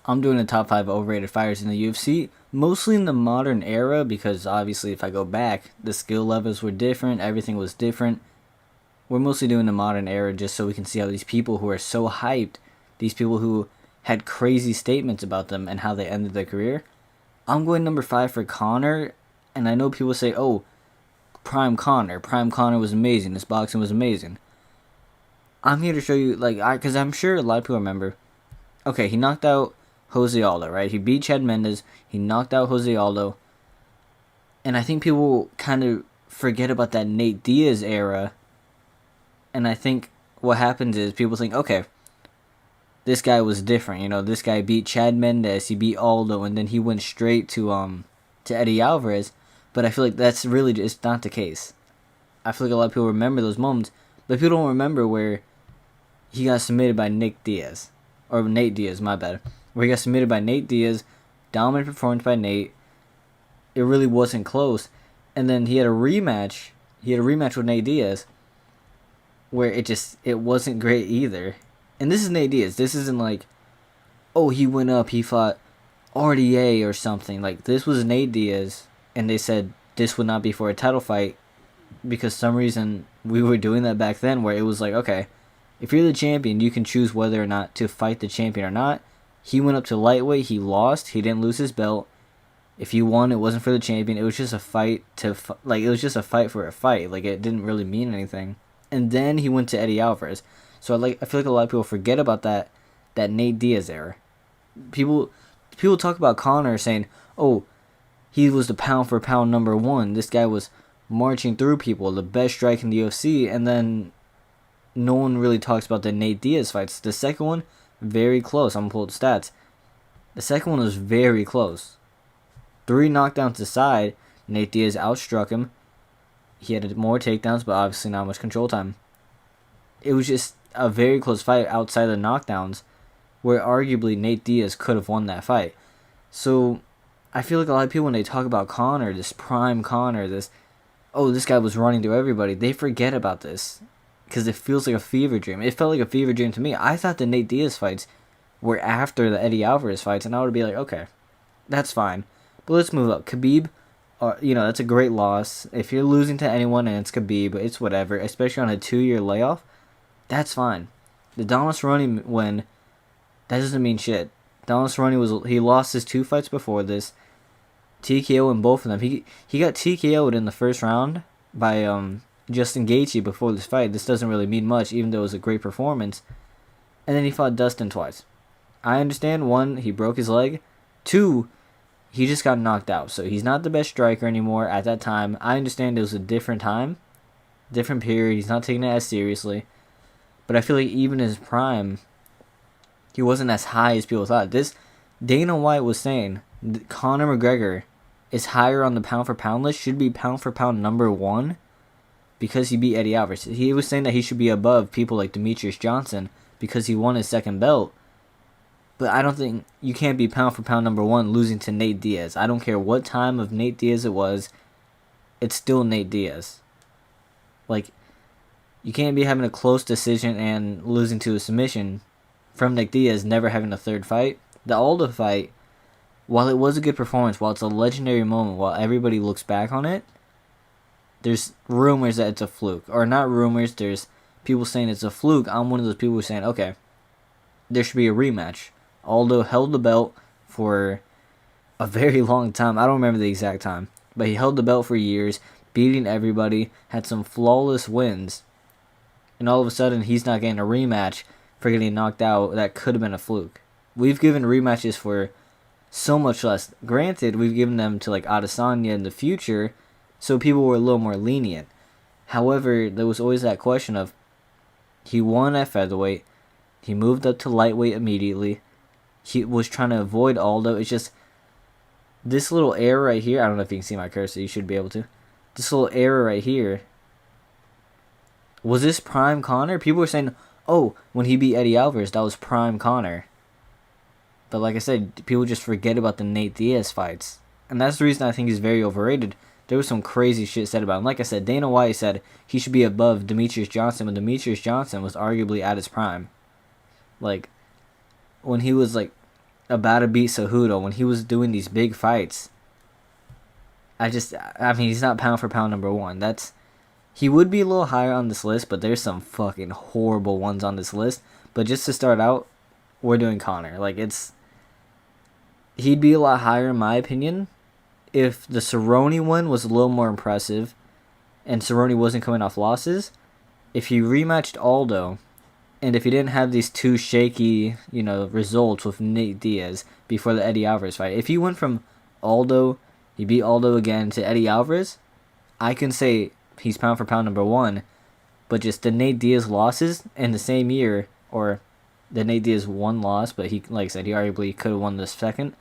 I'm doing the top 5 overrated fighters in the UFC, mostly in the modern era, because obviously if I go back, the skill levels were different, everything was different. We're mostly doing the modern era just so we can see how these people who are so hyped, these people who had crazy statements about them and how they ended their career. I'm going number 5 for Conor, and I know people say, oh, Prime Conor. Prime Conor was amazing. This boxing was amazing. I'm here to show you, because I'm sure a lot of people remember. Okay, he knocked out Jose Aldo, right? He beat Chad Mendes. He knocked out Jose Aldo. And I think people kind of forget about that Nate Diaz era. And I think what happens is people think, okay, this guy was different. You know, this guy beat Chad Mendes. He beat Aldo, and then he went straight to Eddie Alvarez. But I feel like that's really just not the case. I feel like a lot of people remember those moments, but people don't remember where he got submitted by Nick Diaz. Or Nate Diaz, my bad. Where he got submitted by Nate Diaz, dominant performance by Nate. It really wasn't close. And then he had a rematch. He had a rematch with Nate Diaz, where it wasn't great either. And this is Nate Diaz. This isn't like, oh, he went up, he fought RDA or something. Like, this was Nate Diaz, and they said this would not be for a title fight, because some reason we were doing that back then, where it was like, okay, if you're the champion, you can choose whether or not to fight the champion or not. He went up to lightweight, he lost, he didn't lose his belt. If you won, it wasn't for the champion. It was just a fight it was just a fight for a fight. Like, it didn't really mean anything. And then he went to Eddie Alvarez. So I feel like a lot of people forget about that Nate Diaz era. People talk about Conor saying, "Oh, he was the pound for pound number 1. This guy was marching through people, the best strike in the UFC," and then no one really talks about the Nate Diaz fights. The second one, very close. I'm gonna pull up the stats. The second one was very close. 3 knockdowns aside, Nate Diaz outstruck him. He had more takedowns, but obviously not much control time. It was just a very close fight outside the knockdowns, where arguably Nate Diaz could have won that fight. So I feel like a lot of people, when they talk about Conor, this prime Conor, this guy was running through everybody, they forget about this, because it feels like a fever dream. It felt like a fever dream to me. I thought the Nate Diaz fights were after the Eddie Alvarez fights, and I would be like, okay, that's fine. But let's move up. Khabib, that's a great loss. If you're losing to anyone and it's Khabib, it's whatever, especially on a 2-year layoff, that's fine. The Donald Cerrone win, that doesn't mean shit. Donald Cerrone he lost his 2 fights before this, TKO in both of them. He got TKO'd in the first round by Justin Gaethje before this fight. This doesn't really mean much, even though it was a great performance. And then he fought Dustin twice. I understand, 1, he broke his leg. 2, he just got knocked out. So he's not the best striker anymore at that time. I understand it was a different time, different period. He's not taking it as seriously. But I feel like even in his prime, he wasn't as high as people thought. Dana White was saying Conor McGregor is higher on the pound for pound list, should be pound for pound number 1, because he beat Eddie Alvarez. He was saying that he should be above people like Demetrius Johnson because he won his second belt. But I don't think you can't be pound for pound number 1 losing to Nate Diaz. I don't care what time of Nate Diaz it was. It's still Nate Diaz. Like, you can't be having a close decision and losing to a submission from Nick Diaz, never having a third fight. The Aldo fight, while it was a good performance, while it's a legendary moment, while everybody looks back on it, there's rumors that it's a fluke. Or not rumors, there's people saying it's a fluke. I'm one of those people who's saying, okay, there should be a rematch. Aldo held the belt for a very long time. I don't remember the exact time, but he held the belt for years, beating everybody, had some flawless wins, and all of a sudden he's not getting a rematch for getting knocked out. That could have been a fluke. We've given rematches for so much less. Granted, we've given them to like Adesanya in the future, so people were a little more lenient. However, there was always that question of, he won at featherweight, he moved up to lightweight immediately, he was trying to avoid Aldo. It's just, this little error right here, I don't know if you can see my cursor, you should be able to. This little error right here, was this prime Conor? People were saying, oh, when he beat Eddie Alvarez, that was prime Conor. But like I said, people just forget about the Nate Diaz fights. And that's the reason I think he's very overrated. There was some crazy shit said about him. Like I said, Dana White said he should be above Demetrius Johnson, when Demetrius Johnson was arguably at his prime. Like, when he was like about to beat Cejudo when he was doing these big fights. I mean, he's not pound for pound number one. He would be a little higher on this list, but there's some fucking horrible ones on this list. But just to start out, we're doing Conor. Like, he'd be a lot higher in my opinion if the Cerrone one was a little more impressive and Cerrone wasn't coming off losses. If he rematched Aldo, and if he didn't have these two shaky, results with Nate Diaz before the Eddie Alvarez fight, if he went from Aldo, he beat Aldo again, to Eddie Alvarez, I can say he's pound for pound number one. But just the Nate Diaz losses in the same year, or the Nate Diaz one loss, but he, like I said, he arguably could have won the second.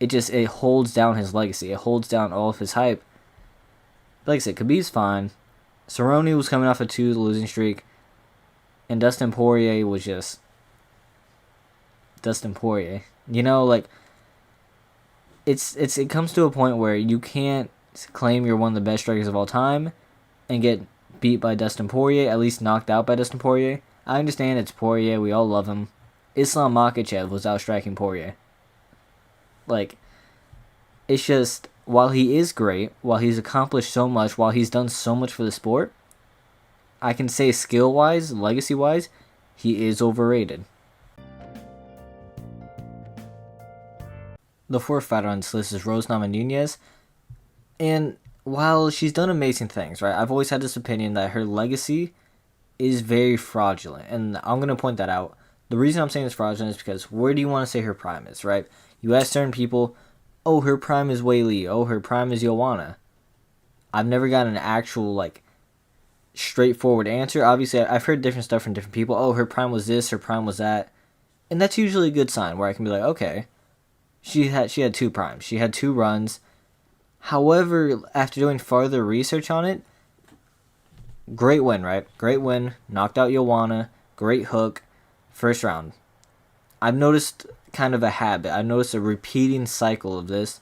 It holds down his legacy. It holds down all of his hype. Like I said, Khabib's fine. Cerrone was coming off a 2 losing streak. And Dustin Poirier was just Dustin Poirier. It comes to a point where you can't claim you're one of the best strikers of all time and get beat by Dustin Poirier, at least knocked out by Dustin Poirier. I understand it's Poirier, we all love him. Islam Makhachev was outstriking Poirier. It's just, while he is great, while he's accomplished so much, while he's done so much for the sport, I can say skill-wise, legacy-wise, he is overrated. The fourth fighter on this list is Rose Namajunas. And while she's done amazing things, right, I've always had this opinion that her legacy is very fraudulent. And I'm going to point that out. The reason I'm saying it's fraudulent is because where do you want to say her prime is, right? You ask certain people, oh, her prime is Weili. Oh, her prime is Joanna. I've never gotten an actual, straightforward answer. Obviously, I've heard different stuff from different people. Oh, her prime was this, her prime was that. And that's usually a good sign where I can be like, okay, she had 2 primes. She had 2 runs. However, after doing further research on it, great win, right? Great win. Knocked out Joanna. Great hook. First round. I've noticed kind of a habit. I've noticed a repeating cycle of this,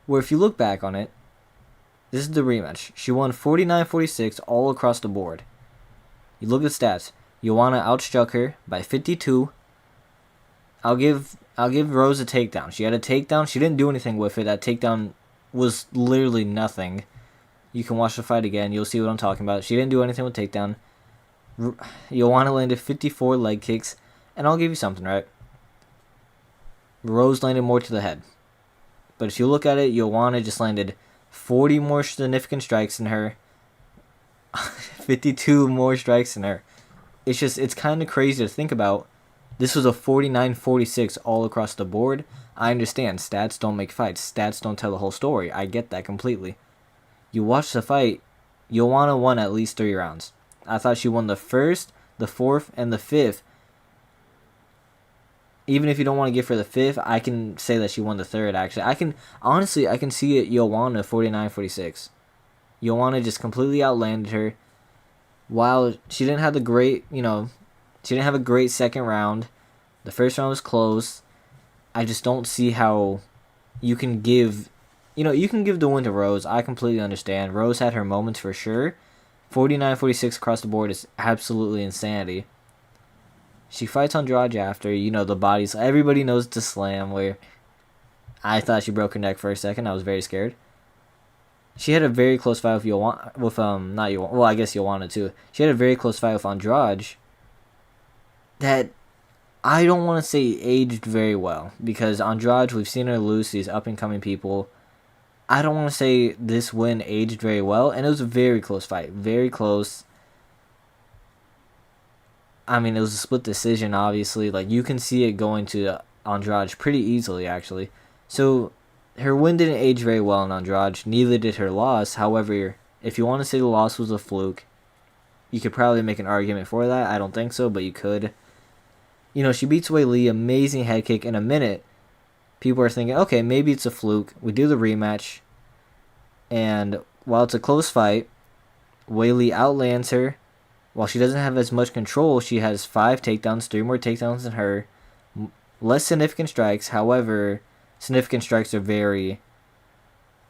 where if you look back on it, this is the rematch. She won 49-46 all across the board. You look at the stats. Joanna outstruck her by 52. I'll give Rose a takedown. She had a takedown. She didn't do anything with it. That takedown was literally nothing. You can watch the fight again. You'll see what I'm talking about. She didn't do anything with takedown. Joanna landed 54 leg kicks. And I'll give you something, right? Rose landed more to the head. But if you look at it, Joanna just landed 40 more significant strikes than her. 52 more strikes than her. It's kind of crazy to think about. This was a 49-46 all across the board. I understand. Stats don't make fights. Stats don't tell the whole story. I get that completely. You watch the fight, Joanna won at least 3 rounds. I thought she won the first, the fourth, and the fifth. Even if you don't want to give her the fifth, I can say that she won the third, actually. I can see it, Joanna 49-46. Joanna just completely outlanded her. While she didn't have she didn't have a great second round. The first round was close. I just don't see how you can give the win to Rose. I completely understand. Rose had her moments for sure. 49-46 across the board is absolutely insanity. She fights Andrade after, the bodies. Everybody knows it's a slam, where I thought she broke her neck for a second. I was very scared. She had a very close fight with I guess Joanna too. She had a very close fight with Andrade that I don't want to say aged very well, because Andrade, we've seen her lose these up-and-coming people. I don't want to say this win aged very well, and it was a very close fight. Very close. I mean, it was a split decision, obviously. You can see it going to Andrade pretty easily, actually. So, her win didn't age very well in Andrade. Neither did her loss. However, if you want to say the loss was a fluke, you could probably make an argument for that. I don't think so, but you could. She beats Weili, amazing head kick in a minute. People are thinking, okay, maybe it's a fluke. We do the rematch. And while it's a close fight, Weili outlands her. While she doesn't have as much control, she has 5 takedowns, 3 more takedowns than her. Less significant strikes. However, significant strikes are very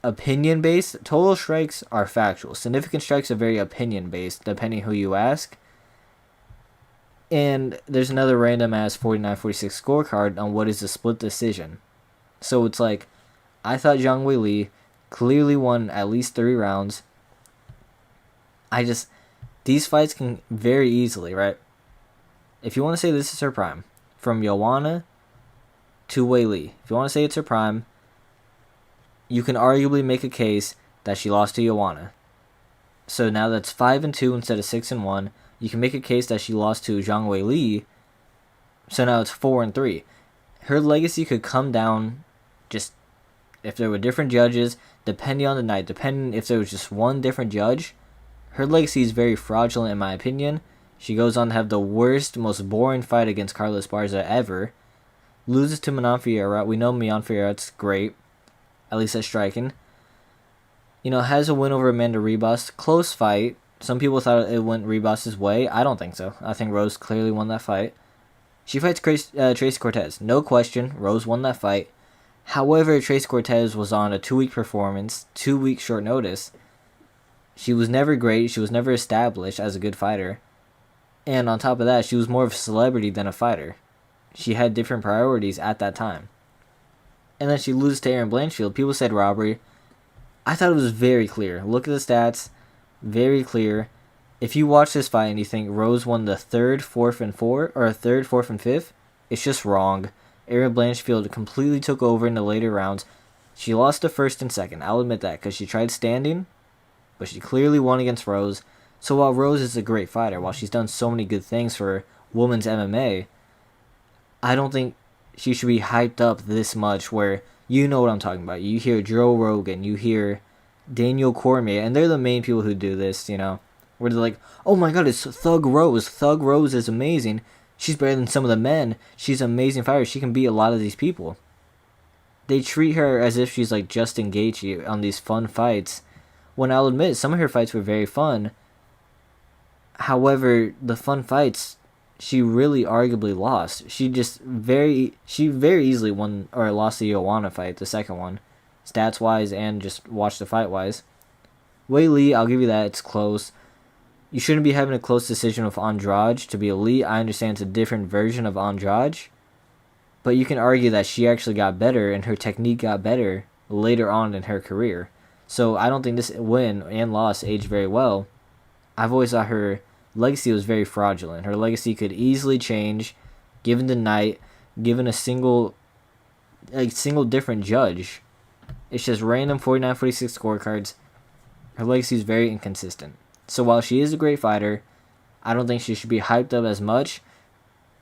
opinion-based. Total strikes are factual. Significant strikes are very opinion-based, depending who you ask. And there's another random ass 49-46 scorecard on what is a split decision. So it's like, I thought Zhang Weili clearly won at least 3 rounds. These fights can very easily, right? If you want to say this is her prime, from Joanna to Weili, if you want to say it's her prime, you can arguably make a case that she lost to Joanna. So now that's 5-2 instead of 6-1. You can make a case that she lost to Zhang Weili. So now it's 4-3. Her legacy could come down just if there were different judges, depending on the night, depending if there was just one different judge. Her legacy is very fraudulent in my opinion. She goes on to have the worst, most boring fight against Carla Esparza ever. Loses to Manon Fiorot. We know Manon Fiorot's great, at least at striking. Has a win over Amanda Ribas. Close fight. Some people thought it went Ribas' way. I don't think so. I think Rose clearly won that fight. She fights Tracy Cortez. No question, Rose won that fight. However, Tracy Cortez was on a 2-week performance, 2-week short notice. She was never great. She was never established as a good fighter. And on top of that, she was more of a celebrity than a fighter. She had different priorities at that time. And then she loses to Erin Blanchfield. People said robbery. I thought it was very clear. Look at the stats. Very clear. If you watch this fight and you think Rose won the 3rd, 4th, and 4th, or 3rd, 4th, and 5th, it's just wrong. Erin Blanchfield completely took over in the later rounds. She lost the 1st and 2nd. I'll admit that because she tried standing, but she clearly won against Rose. So while Rose is a great fighter, while she's done so many good things for women's MMA, I don't think she should be hyped up this much where you know what I'm talking about. You hear Joe Rogan, you hear Daniel Cormier, and they're the main people who do this, where they're like, oh my god, it's Thug Rose. Thug Rose is amazing. She's better than some of the men. She's an amazing fighter. She can beat a lot of these people. They treat her as if she's like Justin Gaethje on these fun fights, when I'll admit some of her fights were very fun. However, the fun fights, she really arguably lost. She very easily won or lost the Joanna fight, the second one, stats wise and just watch the fight wise. Weili, I'll give you that, it's close. You shouldn't be having a close decision with Andrade to be elite. I understand it's a different version of Andrade, but you can argue that she actually got better and her technique got better later on in her career. So I don't think this win and loss aged very well. I've always thought her legacy was very fraudulent. Her legacy could easily change given the night, given a single different judge. It's just random 49-46 scorecards. Her legacy is very inconsistent. So while she is a great fighter, I don't think she should be hyped up as much.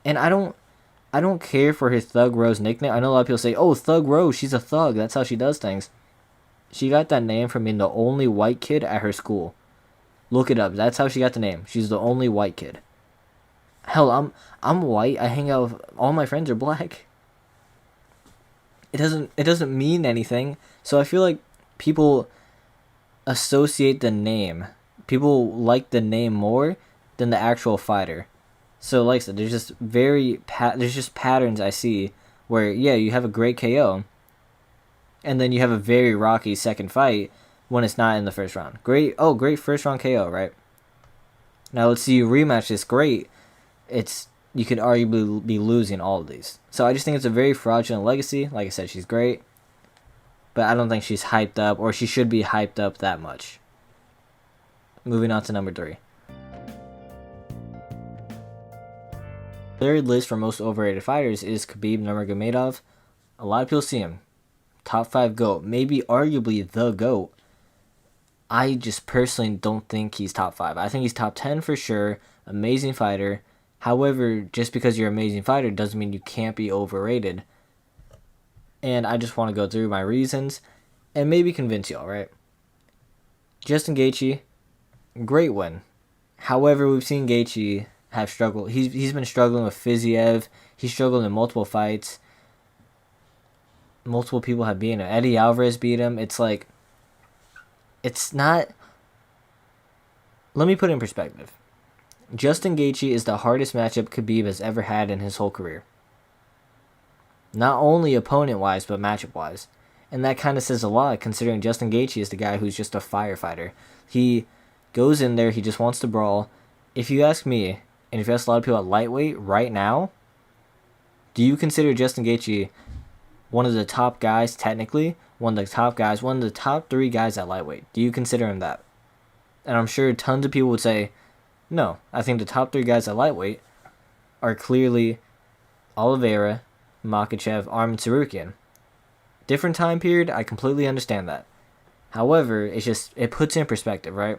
And I don't care for her Thug Rose nickname. I know a lot of people say, oh, Thug Rose, she's a thug. That's how she does things. She got that name from being the only white kid at her school. Look it up. That's how she got the name. She's the only white kid. Hell, I'm white. I hang out with all my friends are black. It doesn't mean anything. So I feel like people associate the name. People like the name more than the actual fighter. So like I said, there's just patterns I see where you have a great KO, and then you have a very rocky second fight when it's not in the first round. Great first round KO, right? Now let's see you rematch this. Great. You could arguably be losing all of these. So I just think it's a very fraudulent legacy. Like I said, she's great, but I don't think she's hyped up, or she should be hyped up that much. Moving on to number 3. Third list for most overrated fighters is Khabib Nurmagomedov. A lot of people see him. Top 5 GOAT. Maybe arguably the GOAT. I just personally don't think he's top 5. I think he's top 10 for sure. Amazing fighter. However, just because you're an amazing fighter doesn't mean you can't be overrated. And I just want to go through my reasons and maybe convince y'all, right? Justin Gaethje, great win. However, we've seen Gaethje have struggled. He's been struggling with Fiziev. He's struggled in multiple fights. Multiple people have beaten him. Eddie Alvarez beat him. It's like, it's not... Let me put it in perspective. Justin Gaethje is the hardest matchup Khabib has ever had in his whole career. Not only opponent-wise, but matchup-wise. And that kind of says a lot, considering Justin Gaethje is the guy who's just a firefighter. He goes in there, he just wants to brawl. If you ask me, and if you ask a lot of people at lightweight right now, do you consider Justin Gaethje one of the top guys technically? One of the top guys, one of the top 3 guys at lightweight. Do you consider him that? And I'm sure tons of people would say, no. I think the top 3 guys at lightweight are clearly Oliveira, Makhachev, Arman Tsarukyan. Different time period, I completely understand that. However, it puts it in perspective, right?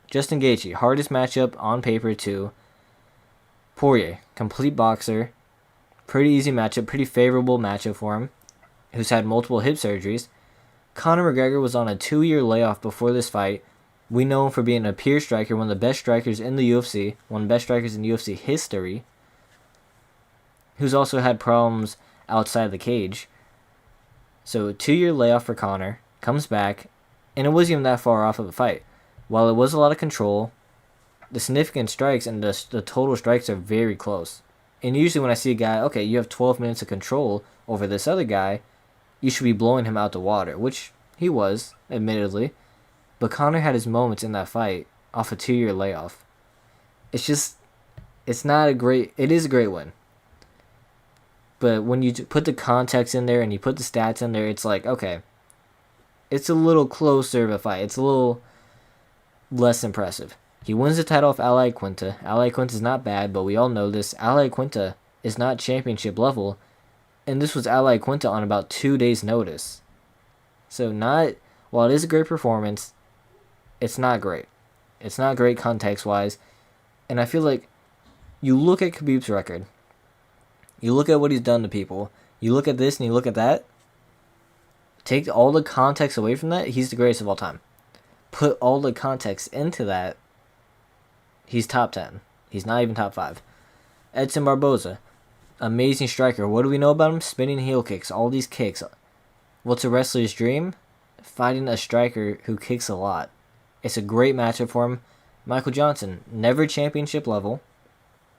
Justin Gaethje, hardest matchup on paper to Poirier, complete boxer, pretty easy matchup, pretty favorable matchup for him, who's had multiple hip surgeries. Conor McGregor was on a 2-year layoff before this fight. We know him for being a pure striker, one of the best strikers in the UFC, one of the best strikers in UFC history, who's also had problems outside the cage. So 2-year layoff for Conor, comes back, and it wasn't even that far off of a fight. While it was a lot of control, the significant strikes and the total strikes are very close. And usually when I see a guy, okay, you have 12 minutes of control over this other guy, you should be blowing him out the water, which he was, admittedly. But Conor had his moments in that fight off a 2-year layoff. It is a great win. But when you put the context in there and you put the stats in there, it's like, okay, it's a little closer of a fight. It's a little less impressive. He wins the title off Al Iaquinta. Al Iaquinta is not bad, but we all know this. Al Iaquinta is not championship level, and this was Al Iaquinta on about 2 days' notice. So while it is a great performance, it's not great. It's not great context-wise, and I feel like you look at Khabib's record, you look at what he's done to people, you look at this and you look at that, take all the context away from that, he's the greatest of all time. Put all the context into that, he's top 10. He's not even top 5. Edson Barboza, amazing striker. What do we know about him? Spinning heel kicks, all these kicks. What's a wrestler's dream? Fighting a striker who kicks a lot. It's a great matchup for him. Michael Johnson, never championship level,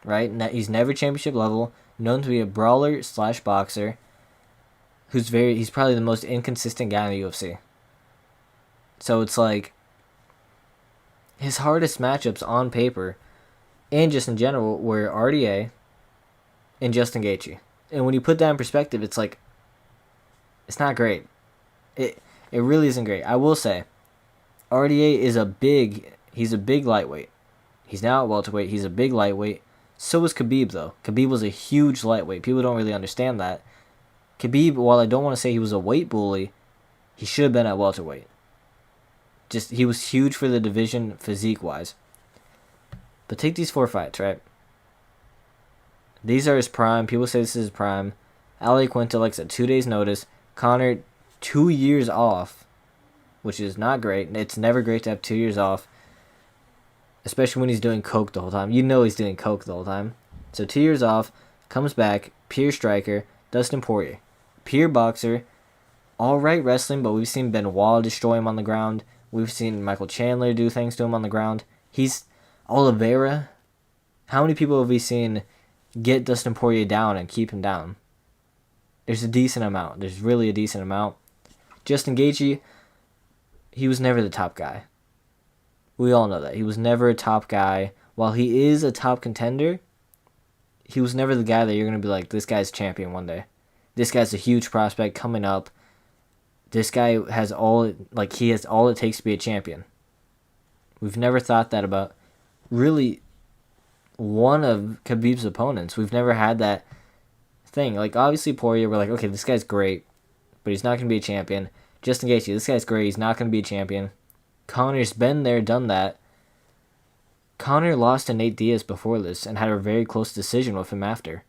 right? He's never championship level, known to be a brawler / boxer, he's probably the most inconsistent guy in the UFC. So it's like, his hardest matchups on paper, and just in general, were RDA and Justin Gaethje. And when you put that in perspective, it's like, it's not great. It really isn't great. I will say, RDA he's a big lightweight. He's now at welterweight. He's a big lightweight. So was Khabib, though. Khabib was a huge lightweight. People don't really understand that. Khabib, while I don't want to say he was a weight bully, he should have been at welterweight. He was huge for the division physique-wise. But take these 4 fights, right? These are his prime. People say this is his prime. Al Iaquinta, like I said, 2 days' notice. Conor, 2 years off, which is not great. It's never great to have 2 years off, especially when he's doing coke the whole time. You know he's doing coke the whole time. So 2 years off, comes back, pure striker, Dustin Poirier. Pure boxer, alright wrestling, but we've seen Benoit destroy him on the ground. We've seen Michael Chandler do things to him on the ground. He's Oliveira. How many people have we seen get Dustin Poirier down and keep him down? There's a decent amount. There's really a decent amount. Justin Gaethje, he was never the top guy. We all know that. He was never a top guy. While he is a top contender, he was never the guy that you're going to be like, this guy's champion one day. This guy's a huge prospect coming up. This guy has all it takes to be a champion. We've never thought that about really one of Khabib's opponents. We've never had that thing. Like, obviously Poirier, we're like, okay, this guy's great, but he's not going to be a champion. Justin Gaethje, this guy's great, he's not going to be a champion. Conor's been there, done that. Conor lost to Nate Diaz before this and had a very close decision with him after.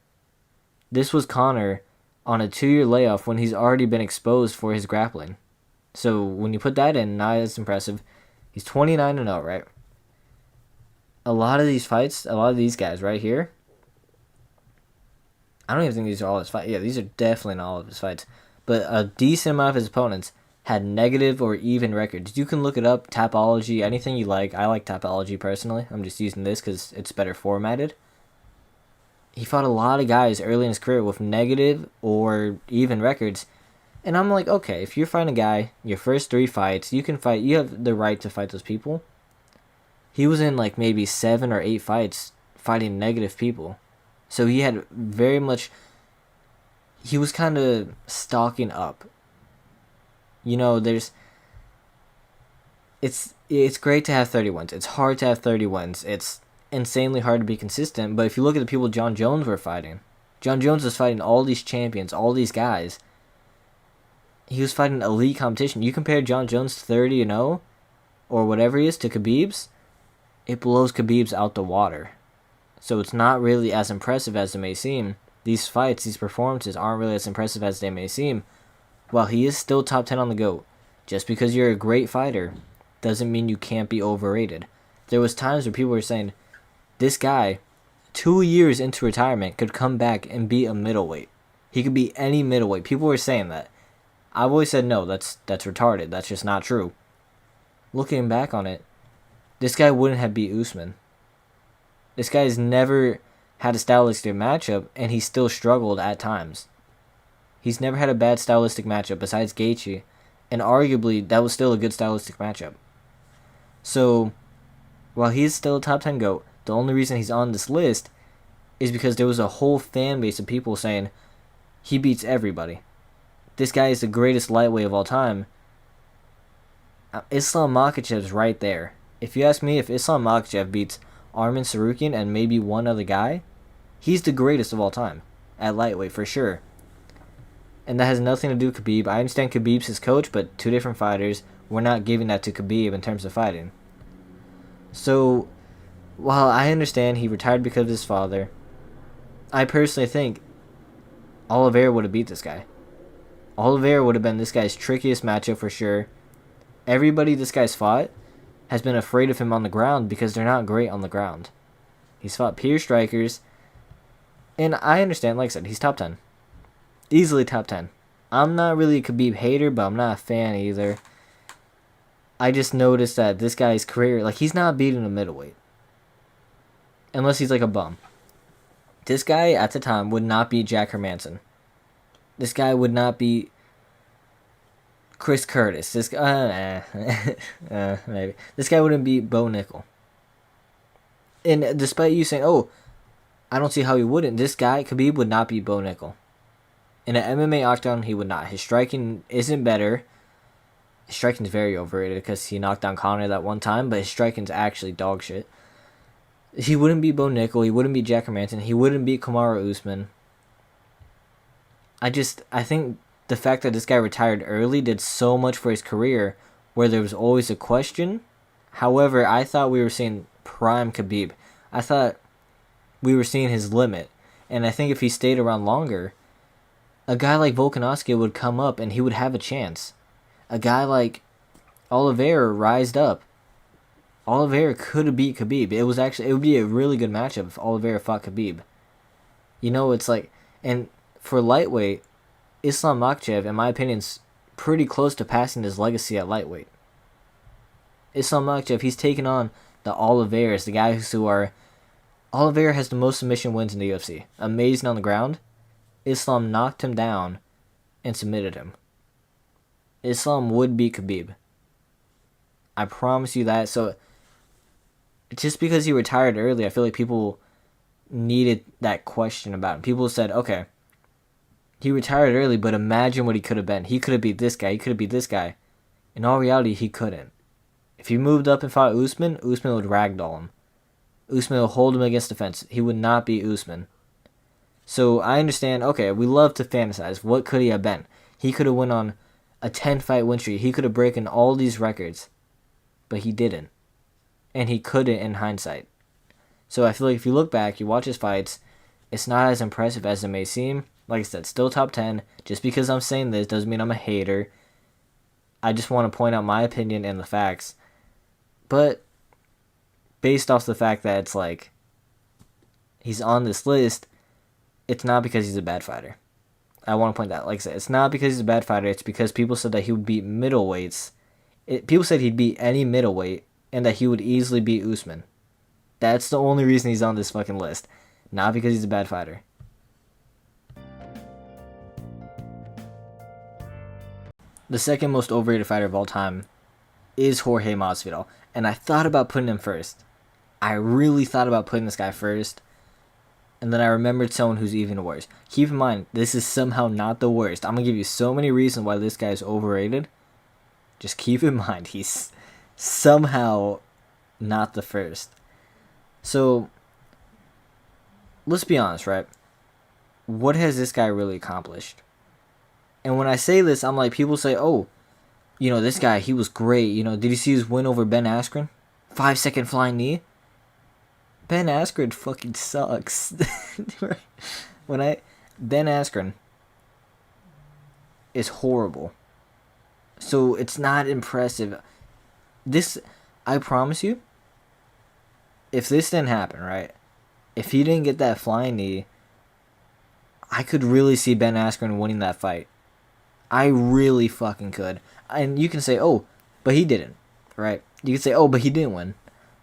This was Conor on a 2-year layoff when he's already been exposed for his grappling. So when you put that in, not as impressive. He's 29-0, right? A lot of these fights, a lot of these guys right here, I don't even think these are all his fights. Yeah, these are definitely not all of his fights. But a decent amount of his opponents had negative or even records. You can look it up, Tapology, anything you like. I like Tapology personally. I'm just using this because it's better formatted. He fought a lot of guys early in his career with negative or even records. And I'm like, okay, if you're fighting a guy, your first 3 fights, you can fight. You have the right to fight those people. He was in like maybe 7 or 8 fights fighting negative people. So he had very much, he was kind of stalking up. You know, it's great to have 30 wins. It's hard to have 30 wins. It's insanely hard to be consistent. But if you look at the people John Jones were fighting, John Jones was fighting all these champions, all these guys. He was fighting elite competition. You compare John Jones 30-0, or whatever he is, to Khabib's, it blows Khabib's out the water. So it's not really as impressive as it may seem. These fights, these performances aren't really as impressive as they may seem. While he is still top 10 on the GOAT, just because you're a great fighter doesn't mean you can't be overrated. There was times where people were saying, this guy, 2 years into retirement, could come back and be a middleweight. He could be any middleweight. People were saying that. I've always said no, that's retarded. That's just not true. Looking back on it, this guy wouldn't have beat Usman. This guy's never had a stylistic matchup, and he still struggled at times. He's never had a bad stylistic matchup besides Gaethje, and arguably that was still a good stylistic matchup. So, while he's still a top 10 GOAT, the only reason he's on this list is because there was a whole fan base of people saying he beats everybody. This guy is the greatest lightweight of all time. Islam Makhachev's right there. If you ask me, if Islam Makhachev beats Arman Tsarukyan and maybe one other guy, he's the greatest of all time at lightweight for sure. And that has nothing to do with Khabib. I understand Khabib's his coach, but two different fighters. We're not giving that to Khabib in terms of fighting. So, while I understand he retired because of his father, I personally think Oliveira would have beat this guy. Oliveira would have been this guy's trickiest matchup for sure. Everybody this guy's fought has been afraid of him on the ground because they're not great on the ground. He's fought pure strikers, and I understand, like I said, he's top 10. Easily top 10. I'm not really a Khabib hater, but I'm not a fan either. I just noticed that this guy's career, like, he's not beating a middleweight. Unless he's like a bum. This guy, at the time, would not beat Jack Hermanson. This guy would not beat Chris Curtis. This guy, maybe. This guy wouldn't beat Bo Nickel. And despite you saying, oh, I don't see how he wouldn't, this guy, Khabib, would not beat Bo Nickel. In an MMA octagon, he would not. His striking isn't better. His striking's very overrated because he knocked down Conor that one time, but his striking's actually dog shit. He wouldn't beat Bo Nickel. He wouldn't beat Jack Hermanson. He wouldn't beat Kamaru Usman. I think the fact that this guy retired early did so much for his career where there was always a question. However, I thought we were seeing prime Khabib. I thought we were seeing his limit. And I think if he stayed around longer, a guy like Volkanovski would come up and he would have a chance. A guy like Oliveira rised up. Oliveira could have beat Khabib. It would be a really good matchup if Oliveira fought Khabib. You know, it's like, and for lightweight, Islam Makhachev, in my opinion, is pretty close to passing his legacy at lightweight. Islam Makhachev, he's taken on the Oliveiras, the guys who are... Oliveira has the most submission wins in the UFC. Amazing on the ground. Islam knocked him down and submitted him. Islam would beat Khabib. I promise you that. So, just because he retired early, I feel like people needed that question about him. People said, okay, he retired early, but imagine what he could have been. He could have beat this guy. He could have beat this guy. In all reality, he couldn't. If he moved up and fought Usman, Usman would ragdoll him. Usman would hold him against the fence. He would not beat Usman. So I understand, okay, we love to fantasize. What could he have been? He could have went on a 10-fight win streak. He could have broken all these records. But he didn't. And he couldn't in hindsight. So I feel like if you look back, you watch his fights, it's not as impressive as it may seem. Like I said, still top 10. Just because I'm saying this doesn't mean I'm a hater. I just want to point out my opinion and the facts. But based off the fact that it's like he's on this list, it's not because he's a bad fighter. I want to point that out. Like I said, it's not because he's a bad fighter. It's because people said that he would beat middleweights. People said he'd beat any middleweight and that he would easily beat Usman. That's the only reason he's on this fucking list. Not because he's a bad fighter. The second most overrated fighter of all time is Jorge Masvidal. And I thought about putting him first. I really thought about putting this guy first, and then I remembered someone who's even worse. Keep in mind, this is somehow not the worst. I'm going to give you so many reasons why this guy is overrated. Just keep in mind, he's somehow not the first. So, let's be honest, right? What has this guy really accomplished? And when I say this, I'm like, people say, oh, this guy, he was great. Did you see his win over Ben Askren? 5-second flying knee? Ben Askren fucking sucks. Ben Askren is horrible. So it's not impressive. I promise you, if this didn't happen, right? If he didn't get that flying knee, I could really see Ben Askren winning that fight. I really fucking could. And you can say, oh, but he didn't, right? You can say, oh, but he didn't win.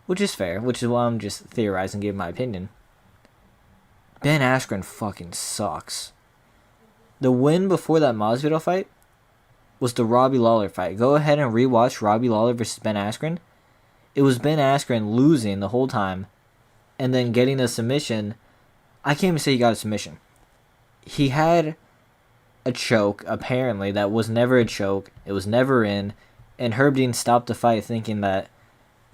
Which is fair, which is why I'm just theorizing, giving my opinion. Ben Askren fucking sucks. The win before that Masvidal fight was the Robbie Lawler fight. Go ahead and rewatch Robbie Lawler versus Ben Askren. It was Ben Askren losing the whole time and then getting a submission. I can't even say he got a submission. He had a choke, apparently, that was never a choke. It was never in. And Herb Dean stopped the fight thinking that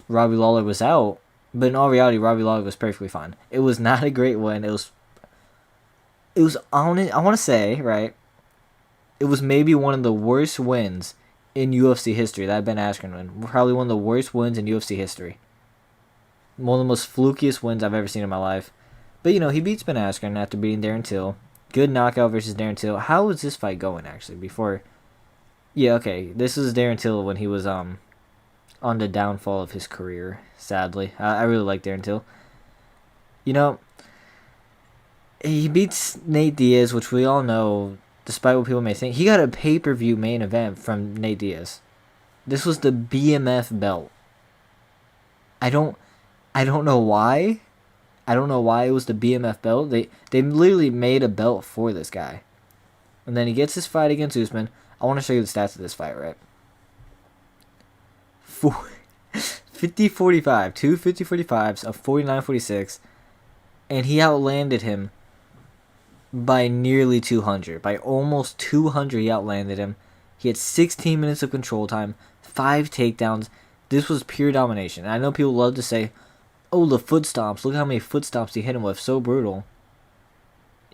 Robbie Lawler was out. But in all reality, Robbie Lawler was perfectly fine. It was not a great win. It was on it. I want to say, right, it was maybe one of the worst wins in UFC history, that Ben Askren win. Probably one of the worst wins in UFC history. One of the most flukiest wins I've ever seen in my life. But, he beats Ben Askren after beating Darren Till. Good knockout versus Darren Till. How was this fight going, actually, before? Yeah, okay. This is Darren Till when he was on the downfall of his career, sadly. I really like Darren Till. He beats Nate Diaz, which we all know, despite what people may think. He got a pay-per-view main event from Nate Diaz. This was the BMF belt. I don't know why. I don't know why it was the BMF belt. They literally made a belt for this guy. And then he gets his fight against Usman. I want to show you the stats of this fight, right? 50-45. Two 50-45s of 49-46. And he outlanded him by nearly 200. By almost 200, he outlanded him. He had 16 minutes of control time. 5 takedowns. This was pure domination. I know people love to say, oh, the foot stomps. Look how many foot stomps he hit him with. So brutal.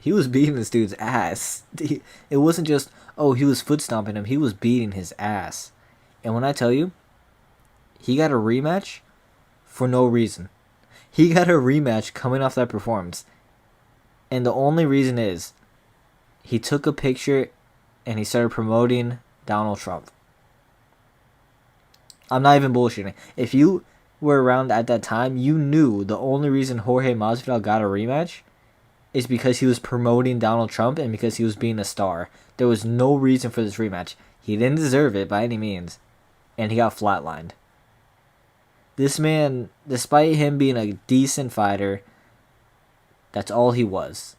He was beating this dude's ass. It wasn't just, oh, he was foot stomping him. He was beating his ass. And when I tell you, he got a rematch for no reason. He got a rematch coming off that performance. And the only reason is he took a picture and he started promoting Donald Trump. I'm not even bullshitting. If you were around at that time, you knew the only reason Jorge Masvidal got a rematch is because he was promoting Donald Trump and because he was being a star. There was no reason for this rematch. He didn't deserve it by any means. And he got flatlined. This man, despite him being a decent fighter, that's all he was.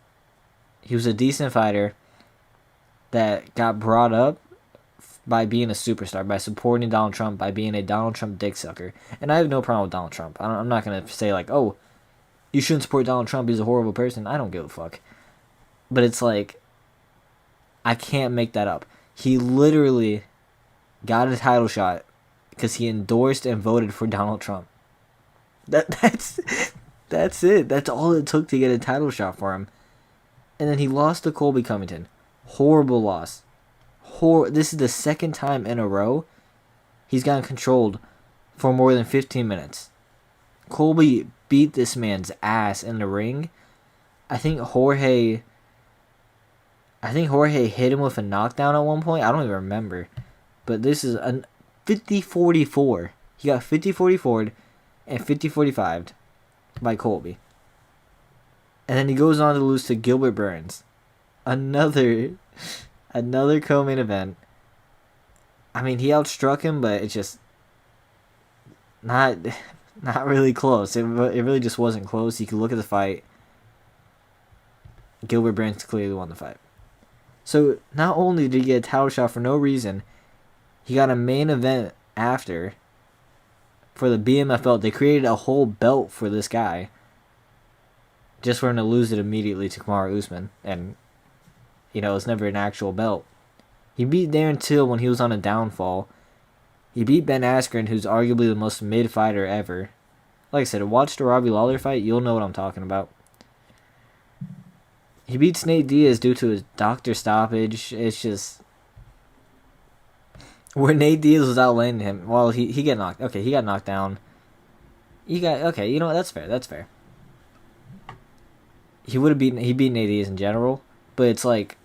He was a decent fighter that got brought up by being a superstar, by supporting Donald Trump, by being a Donald Trump dick sucker. And I have no problem with Donald Trump. I'm not going to say like, oh, you shouldn't support Donald Trump, he's a horrible person. I don't give a fuck. But it's like, I can't make that up. He literally got a title shot because he endorsed and voted for Donald Trump. That's it. That's all it took to get a title shot for him. And then he lost to Colby Covington. Horrible loss. This is the second time in a row he's gotten controlled for more than 15 minutes. Colby beat this man's ass in the ring. I think Jorge hit him with a knockdown at one point. I don't even remember. But this is a 50-44. He got 50-44 and 50-45 by Colby. And then he goes on to lose to Gilbert Burns. Another co-main event. I mean, he outstruck him, but it's just not really close. It really just wasn't close. You could look at the fight. Gilbert Burns clearly won the fight. So not only did he get a title shot for no reason, he got a main event after for the BMF belt. They created a whole belt for this guy just for him to lose it immediately to Kamaru Usman. And, you know, it's never an actual belt. He beat Darren Till when he was on a downfall. He beat Ben Askren, who's arguably the most mid fighter ever. Like I said, watch the Robbie Lawler fight. You'll know what I'm talking about. He beats Nate Diaz due to his doctor stoppage. It's just... where Nate Diaz was outlanding him. Well, he got knocked. Okay, he got knocked down. Okay, you know what? That's fair. That's fair. He beat Nate Diaz in general. But it's like...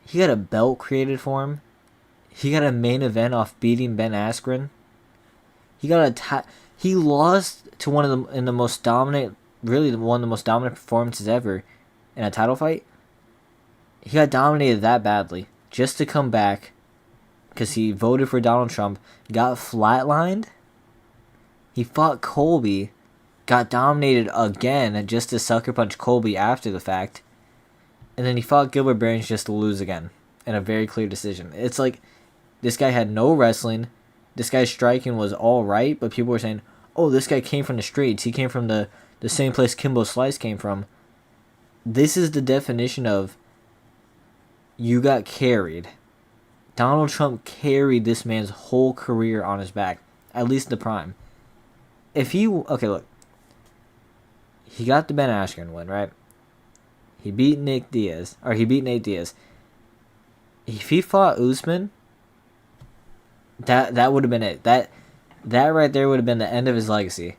he got a belt created for him. He got a main event off beating Ben Askren. He lost to one of the most dominant, really one of the most dominant performances ever in a title fight. He got dominated that badly just to come back because he voted for Donald Trump, got flatlined. He fought Colby, got dominated again just to sucker punch Colby after the fact, and then he fought Gilbert Burns just to lose again in a very clear decision. It's like this guy had no wrestling. This guy's striking was all right, but people were saying, oh, this guy came from the streets. He came from the same place Kimbo Slice came from. This is the definition of you got carried. Donald Trump carried this man's whole career on his back, at least the prime. Okay, look. He got the Ben Askren win, right? He beat Nate Diaz. If he fought Usman, that would have been it. That right there would have been the end of his legacy.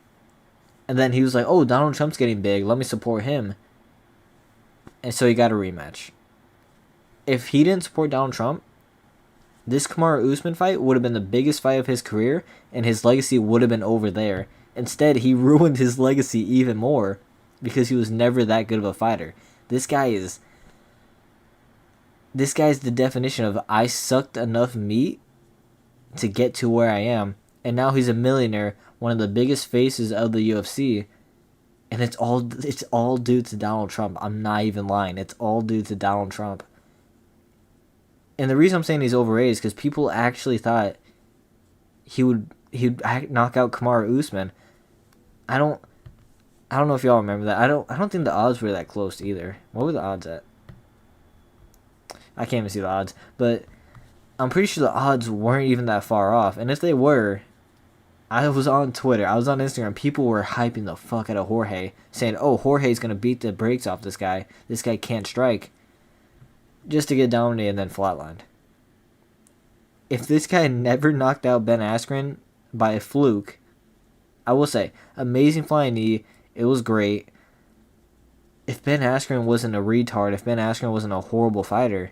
And then he was like, oh, Donald Trump's getting big. Let me support him. And so he got a rematch. If he didn't support Donald Trump, this Kamaru Usman fight would have been the biggest fight of his career, and his legacy would have been over there. Instead, he ruined his legacy even more because he was never that good of a fighter. This guy's the definition of I sucked enough meat to get to where I am, and now he's a millionaire, one of the biggest faces of the UFC, and it's all due to Donald Trump. I'm not even lying. It's all due to Donald Trump. And the reason I'm saying he's overrated is because people actually thought he'd knock out Kamaru Usman. I don't know if y'all remember that. I don't think the odds were that close either. What were the odds at? I can't even see the odds, but I'm pretty sure the odds weren't even that far off. And if they were, I was on Twitter, I was on Instagram, people were hyping the fuck out of Jorge, saying, oh, Jorge's gonna beat the brakes off this guy. This guy can't strike. Just to get dominated and then flatlined. If this guy never knocked out Ben Askren by a fluke, I will say, amazing flying knee, it was great. If Ben Askren wasn't a retard, if Ben Askren wasn't a horrible fighter,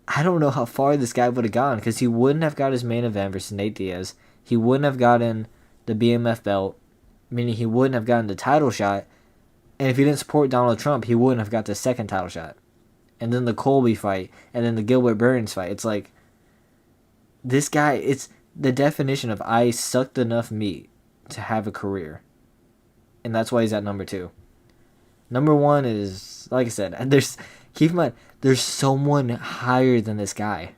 I don't know how far this guy would have gone, because he wouldn't have got his main event versus Nate Diaz. He wouldn't have gotten the BMF belt, meaning he wouldn't have gotten the title shot. And if he didn't support Donald Trump, he wouldn't have got the second title shot. And then the Colby fight, and then the Gilbert Burns fight. It's like, this guy, it's the definition of I sucked enough meat to have a career. And that's why he's at number 2. Number 1 is, like I said, keep in mind, there's someone higher than this guy.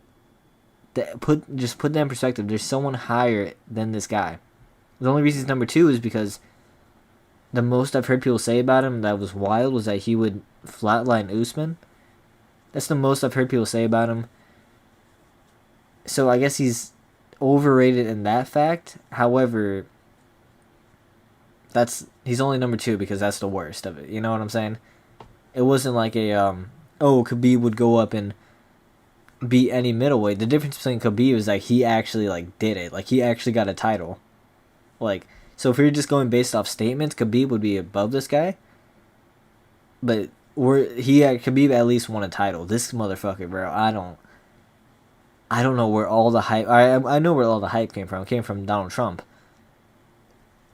Just put that in perspective. There's someone higher than this guy. The only reason he's number 2 is because the most I've heard people say about him that was wild was that he would flatline Usman. That's the most I've heard people say about him. So I guess he's overrated in that fact. However, he's only number 2 because that's the worst of it. You know what I'm saying? It wasn't like Khabib would go up and beat any middleweight. The difference between Khabib is like he actually did it. Like he actually got a title. So if you're just going based off statements, Khabib would be above this guy. But Khabib at least won a title. This motherfucker, bro, I don't know where all the hype... I know where all the hype came from. It came from Donald Trump.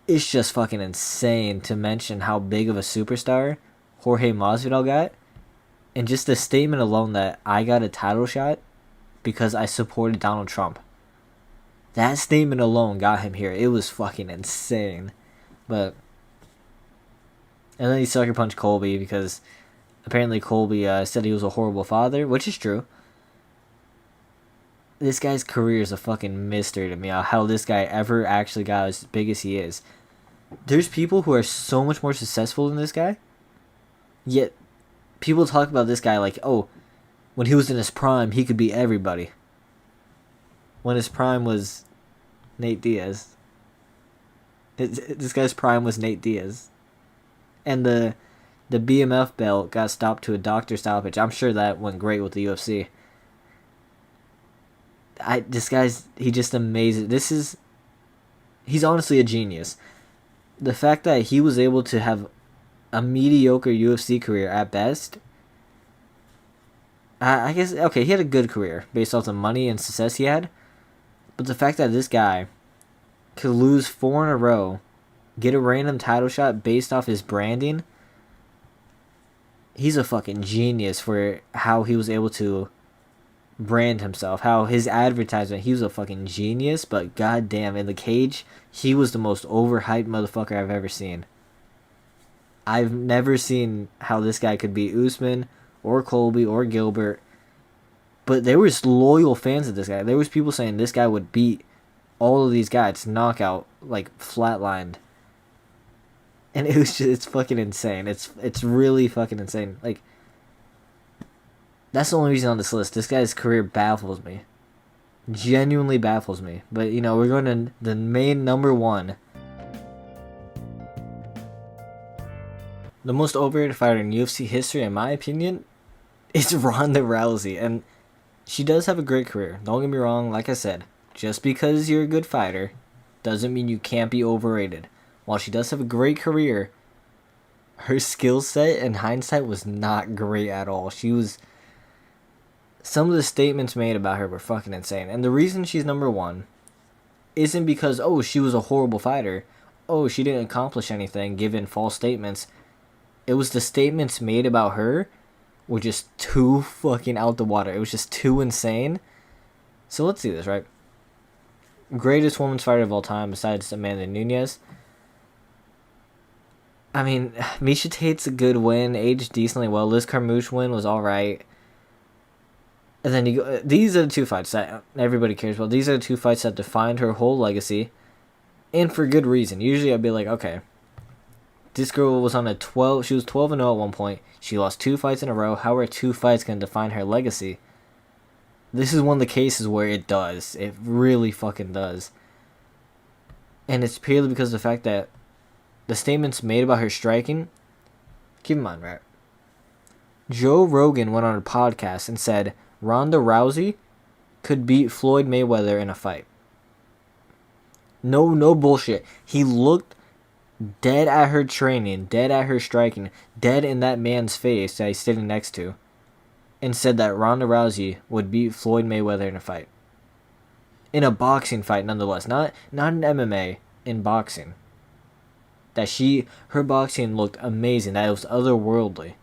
It's just fucking insane to mention how big of a superstar Jorge Masvidal got. And just the statement alone that I got a title shot because I supported Donald Trump. That statement alone got him here. It was fucking insane. And then he sucker punched Colby because apparently Colby said he was a horrible father, which is true. This guy's career is a fucking mystery to me. How this guy ever actually got as big as he is. There's people who are so much more successful than this guy. Yet, people talk about this guy like, oh, when he was in his prime, he could beat everybody. When his prime was Nate Diaz. This guy's prime was Nate Diaz. And the BMF belt got stopped to a doctor stoppage. I'm sure that went great with the UFC. He just amazing. He's honestly a genius. The fact that he was able to have a mediocre UFC career at best, I guess, okay, he had a good career based off the money and success he had, but the fact that this guy could lose 4 in a row, get a random title shot based off his branding, he's a fucking genius for how he was able to brand himself, how his advertisement, he was a fucking genius, but goddamn, in the cage, he was the most overhyped motherfucker I've ever seen. I've never seen how this guy could beat Usman or Colby or Gilbert, but there was loyal fans of this guy. There was people saying this guy would beat all of these guys, knockout, like flatlined. And it's fucking insane. It's really fucking insane. Like, that's the only reason on this list. This guy's career baffles me. Genuinely baffles me. But, we're going to the main number 1. The most overrated fighter in UFC history, in my opinion, is Ronda Rousey. And she does have a great career. Don't get me wrong, like I said, just because you're a good fighter doesn't mean you can't be overrated. While she does have a great career, her skill set in hindsight was not great at all. Some of the statements made about her were fucking insane. And the reason she's number 1 isn't because, oh, she was a horrible fighter. Oh, she didn't accomplish anything given false statements. It was the statements made about her were just too fucking out the water. It was just too insane. So let's see this, right? Greatest women's fighter of all time besides Amanda Nunes. I mean, Miesha Tate's a good win, aged decently well. Liz Carmouche win was alright. And then these are the 2 fights that everybody cares about. These are the 2 fights that defined her whole legacy. And for good reason. Usually I'd be like, okay, this girl was on she was 12-0 at one point. She lost 2 fights in a row. How are 2 fights going to define her legacy? This is one of the cases where it does. It really fucking does. And it's purely because of the fact that the statements made about her striking, keep in mind, right? Joe Rogan went on a podcast and said Ronda Rousey could beat Floyd Mayweather in a fight. No bullshit. He looked dead at her training, dead at her striking, dead in that man's face that he's sitting next to, and said that Ronda Rousey would beat Floyd Mayweather in a fight. In a boxing fight, nonetheless. Not in MMA, in boxing. That her boxing looked amazing. That it was otherworldly.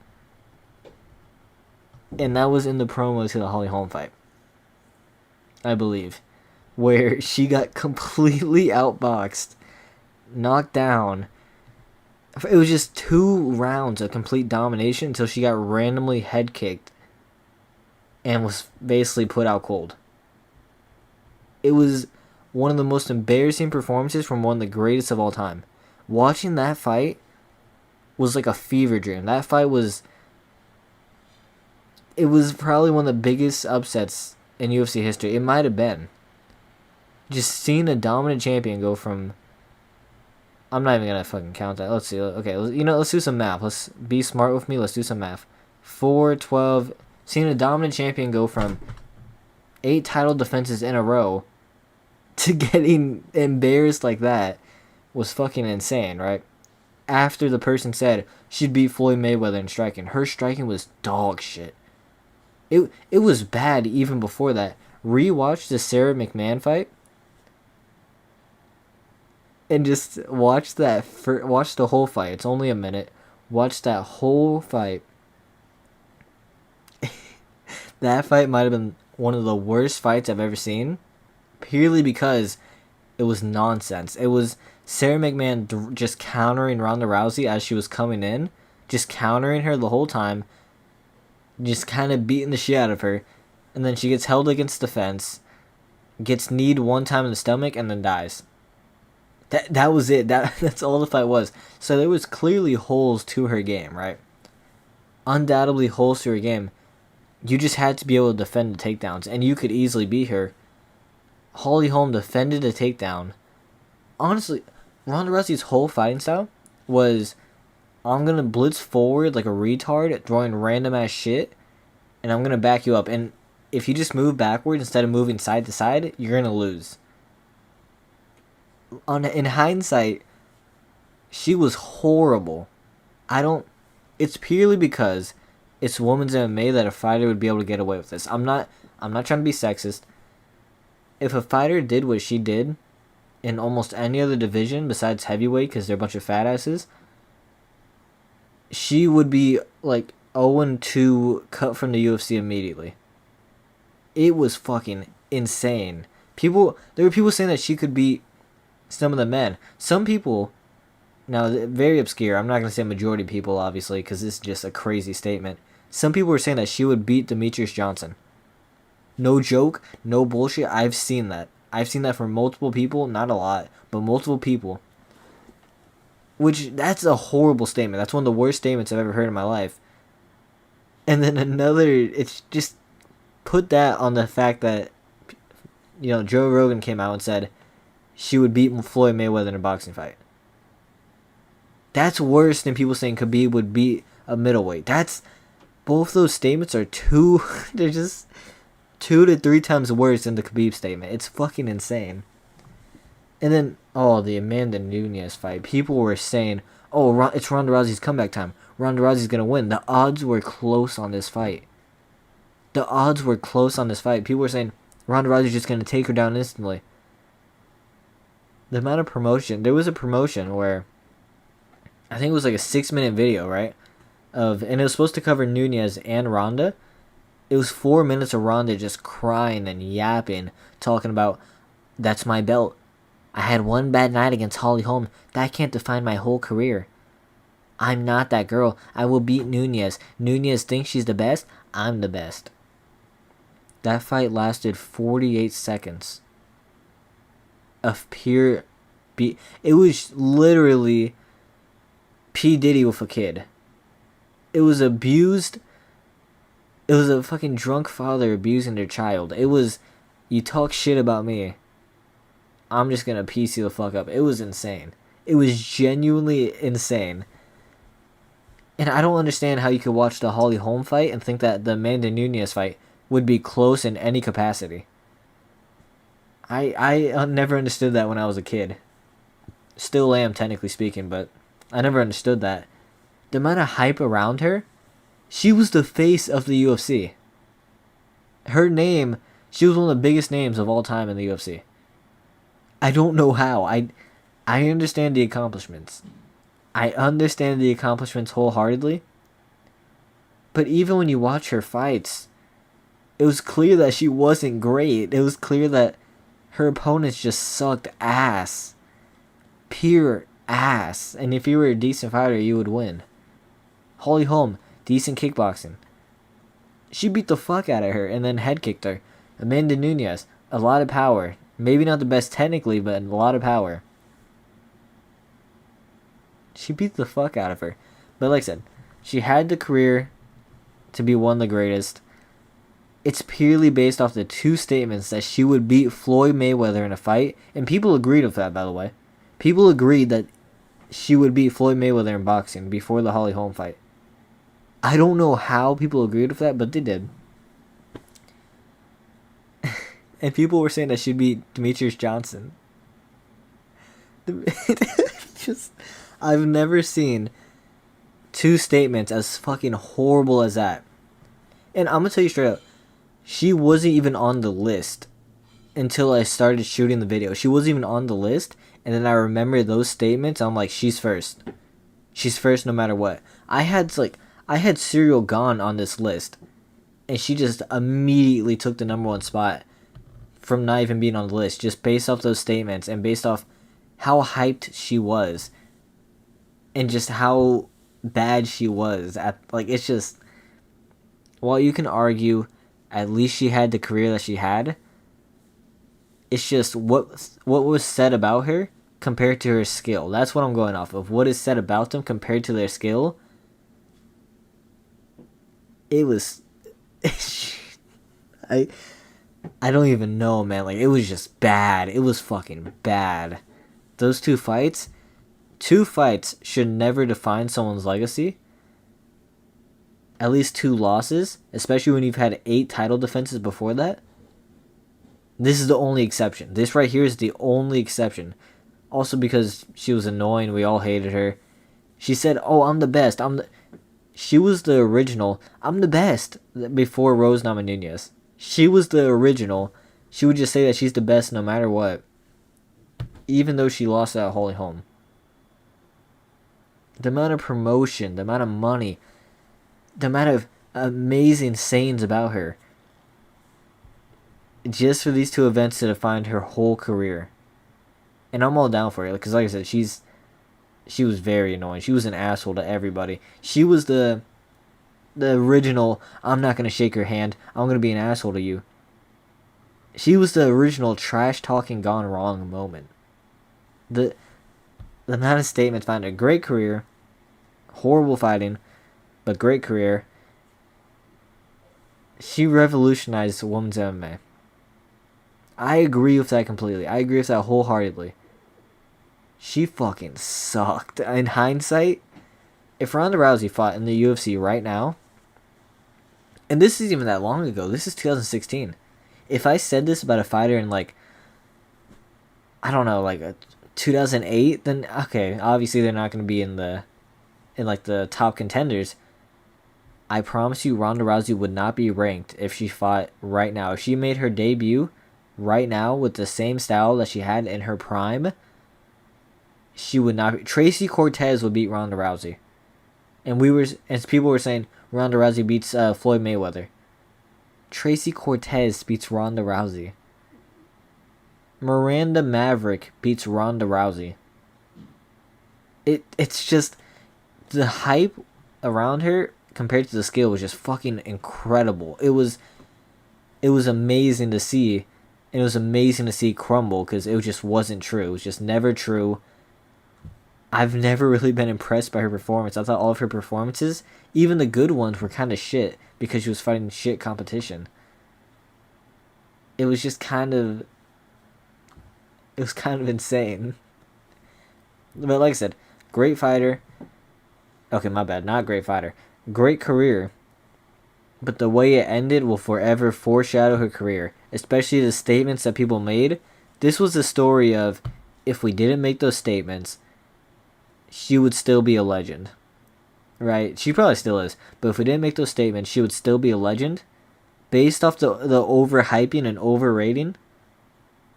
And that was in the promo to the Holly Holm fight, I believe, where she got completely outboxed, knocked down. It was just 2 rounds of complete domination until she got randomly head kicked and was basically put out cold. It was one of the most embarrassing performances from one of the greatest of all time. Watching that fight was like a fever dream. That fight was probably one of the biggest upsets in UFC history. It might have been. Just seeing a dominant champion go from... I'm not even going to fucking count that. Let's see. Okay, let's do some math. Let's be smart with me. Let's do some math. 4, 12... Seeing a dominant champion go from 8 title defenses in a row to getting embarrassed like that was fucking insane, right? After the person said she'd beat Floyd Mayweather in striking. Her striking was dog shit. It was bad even before that. Rewatch the Sarah McMahon fight and just watch watch the whole fight. It's only a minute. Watch that whole fight. That fight might have been one of the worst fights I've ever seen, purely because it was nonsense. It was Sarah McMahon just countering Ronda Rousey as she was coming in, just countering her the whole time, just kind of beating the shit out of her, and then she gets held against the fence. gets kneed one time in the stomach, and then dies. That was it. That's all the fight was. So there was clearly holes to her game, right? Undoubtedly holes to her game. You just had to be able to defend the takedowns, and you could easily beat her. Holly Holm defended a takedown. Honestly, Ronda Rousey's whole fighting style was, I'm gonna blitz forward like a retard, throwing random ass shit, and I'm gonna back you up. And if you just move backwards instead of moving side to side, you're gonna lose. In hindsight, she was horrible. It's purely because it's women's MMA that a fighter would be able to get away with this. I'm not trying to be sexist. If a fighter did what she did in almost any other division besides heavyweight, because they're a bunch of fat asses, she would be like 0-2, cut from the UFC immediately. It was fucking insane. There were people saying that she could beat some of the men. Some people, now very obscure, I'm not going to say majority of people, obviously, because this is just a crazy statement. Some people were saying that she would beat Demetrius Johnson. No joke, no bullshit. I've seen that. I've seen that from multiple people, not a lot, but multiple people. That's a horrible statement. That's one of the worst statements I've ever heard in my life. And then it's just put that on the fact that, Joe Rogan came out and said she would beat Floyd Mayweather in a boxing fight. That's worse than people saying Khabib would beat a middleweight. Both those statements are they're just 2 to 3 times worse than the Khabib statement. It's fucking insane. And then, the Amanda Nunes fight. People were saying, it's Ronda Rousey's comeback time. Ronda Rousey's going to win. The odds were close on this fight. People were saying, Ronda Rousey's just going to take her down instantly. The amount of promotion. There was a promotion where, I think it was like a 6-minute video, right? And it was supposed to cover Nunes and Ronda. It was 4 minutes of Ronda just crying and yapping, talking about, that's my belt. I had one bad night against Holly Holm. That can't define my whole career. I'm not that girl. I will beat Nunes. Nunes thinks she's the best. I'm the best. That fight lasted 48 seconds. Of pure it was literally P. Diddy with a kid. It was abused. It was a fucking drunk father abusing their child. It was, you talk shit about me, I'm just gonna piece you the fuck up. It was insane. It was genuinely insane. And I don't understand how you could watch the Holly Holm fight and think that the Amanda Nunes fight would be close in any capacity. I never understood that when I was a kid. Still am, technically speaking, but I never understood that. The amount of hype around her, she was the face of the UFC. Her name, she was one of the biggest names of all time in the UFC. I don't know how. I understand the accomplishments. I understand the accomplishments wholeheartedly. But even when you watch her fights, it was clear that she wasn't great. It was clear that her opponents just sucked ass. Pure ass. And if you were a decent fighter, you would win. Holly Holm, decent kickboxing. She beat the fuck out of her and then head kicked her. Amanda Nunes, a lot of power. Maybe not the best technically, but a lot of power. She beat the fuck out of her. But like I said, she had the career to be one of the greatest. It's purely based off the 2 statements that she would beat Floyd Mayweather in a fight. And people agreed with that, by the way. People agreed that she would beat Floyd Mayweather in boxing before the Holly Holm fight. I don't know how people agreed with that, but they did. And people were saying that she'd beat Demetrius Johnson. I've never seen 2 statements as fucking horrible as that. And I'm gonna tell you straight up, she wasn't even on the list until I started shooting the video. She wasn't even on the list, and then I remember those statements. I'm like, she's first. She's first no matter what. I had Serial Gone on this list, and she just immediately took the number 1 spot from not even being on the list, just based off those statements and based off how hyped she was and just how bad she was. It's just, while you can argue at least she had the career that she had, It's just what was said about her compared to her skill. That's what I'm going off of. What is said about them compared to their skill. It was I don't even know, man. Like, it was just bad. It was fucking bad. Those two fights should never define someone's legacy. At least 2 losses, especially when you've had 8 title defenses before that. This is the only exception. This right here is the only exception. Also because she was annoying, we all hated her. She said, "Oh, I'm the best. She was the original. I'm the best." Before Rose Namajunas. She was the original. She would just say that she's the best no matter what. Even though she lost at Holy Home. The amount of promotion, the amount of money, the amount of amazing sayings about her. Just for these 2 events to define her whole career. And I'm all down for it. Because like I said, she was very annoying. She was an asshole to everybody. She was the original, "I'm not going to shake your hand. I'm going to be an asshole to you." She was the original trash talking gone wrong moment. The amount of statements found a great career, horrible fighting, but great career. She revolutionized women's MMA. I agree with that completely. I agree with that wholeheartedly. She fucking sucked. In hindsight, if Ronda Rousey fought in the UFC right now, and this isn't even that long ago, this is 2016. If I said this about a fighter in like, I don't know, like 2008, then okay, obviously they're not going to be in like the top contenders. I promise you Ronda Rousey would not be ranked if she fought right now. If she made her debut right now with the same style that she had in her prime, she would not be. Tracy Cortez would beat Ronda Rousey. And people were saying Ronda Rousey beats Floyd Mayweather. Tracy Cortez beats Ronda Rousey. Miranda Maverick beats Ronda Rousey. It's just the hype around her compared to the skill was just fucking incredible. It was amazing to see. And it was amazing to see crumble because it just wasn't true. It was just never true. I've never really been impressed by her performance. I thought all of her performances, even the good ones, were kind of shit because she was fighting shit competition. It was just kind of insane. But like I said, great fighter. Okay, my bad. Not great fighter. Great career. But the way it ended will forever foreshadow her career. Especially the statements that people made. This was the story of, if we didn't make those statements, she would still be a legend. Right? She probably still is. But if we didn't make those statements, she would still be a legend. Based off the overhyping and overrating,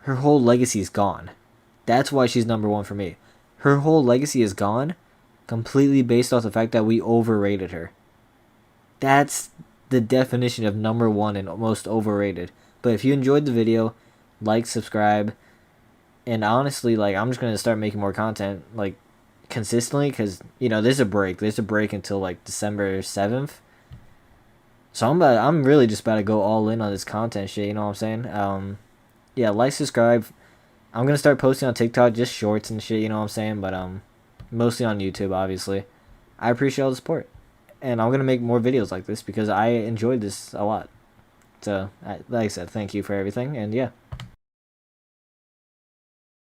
her whole legacy is gone. That's why she's number 1 for me. Her whole legacy is gone completely based off the fact that we overrated her. That's the definition of number 1 and most overrated. But if you enjoyed the video, like, subscribe, and honestly, like, I'm just going to start making more content, like, consistently, because, you know, there's a break until, like, December 7th, so I'm really just about to go all in on this content shit, you know what I'm saying? Yeah, like, subscribe. I'm going to start posting on TikTok, just shorts and shit, you know what I'm saying, but, mostly on YouTube, obviously. I appreciate all the support, and I'm going to make more videos like this, because I enjoyed this a lot. So, like I said, thank you for everything, and yeah.